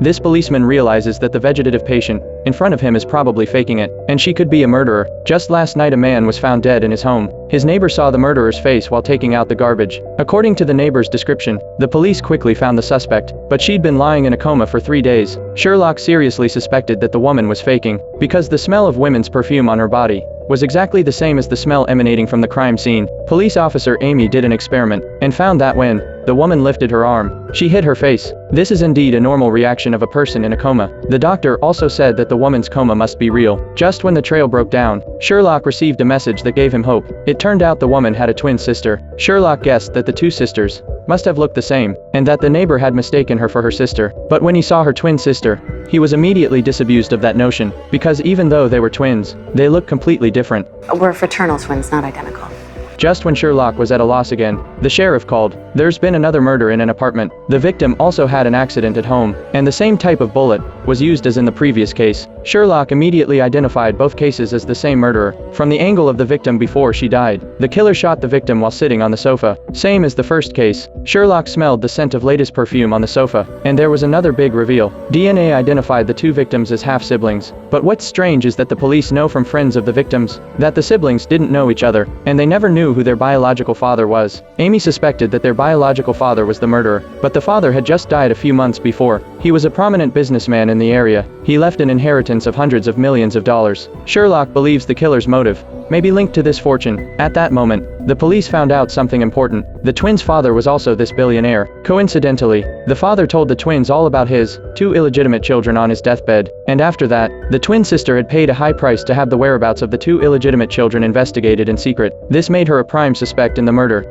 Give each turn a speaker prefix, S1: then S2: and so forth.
S1: This policeman realizes that the vegetative patient in front of him is probably faking it, and she could be a murderer. Just last night a man was found dead in his home. His neighbor saw the murderer's face while taking out the garbage. According to the neighbor's description, the police quickly found the suspect, but she'd been lying in a coma for 3 days. Sherlock seriously suspected that the woman was faking, because the smell of women's perfume on her body was exactly the same as the smell emanating from the crime scene. Police officer Amy did an experiment, and found that when the woman lifted her arm, she hid her face. This is indeed a normal reaction of a person in a coma. The doctor also said that the woman's coma must be real. Just when the trail broke down, Sherlock received a message that gave him hope. It turned out the woman had a twin sister. Sherlock guessed that the two sisters must have looked the same, and that the neighbor had mistaken her for her sister. But when he saw her twin sister, he was immediately disabused of that notion, because even though they were twins, they looked completely different.
S2: We're fraternal twins, not identical.
S1: Just when Sherlock was at a loss again, the sheriff called. There's been another murder in an apartment. The victim also had an accident at home, and the same type of bullet was used as in the previous case. Sherlock immediately identified both cases as the same murderer. From the angle of the victim before she died, the killer shot the victim while sitting on the sofa. Same as the first case, Sherlock smelled the scent of latest perfume on the sofa, and there was another big reveal. DNA identified the two victims as half-siblings. But what's strange is that the police know from friends of the victims that the siblings didn't know each other, and they never knew who their biological father was. Amy suspected that their biological father was the murderer, but the father had just died a few months before. He was a prominent businessman in the area. He left an inheritance of hundreds of millions of dollars. Sherlock believes the killer's motive may be linked to this fortune. At that moment, the police found out something important. The twins' father was also this billionaire. Coincidentally, the father told the twins all about his 2 illegitimate children on his deathbed, and after that, the twin sister had paid a high price to have the whereabouts of the 2 illegitimate children investigated in secret. This made her a prime suspect in the murder.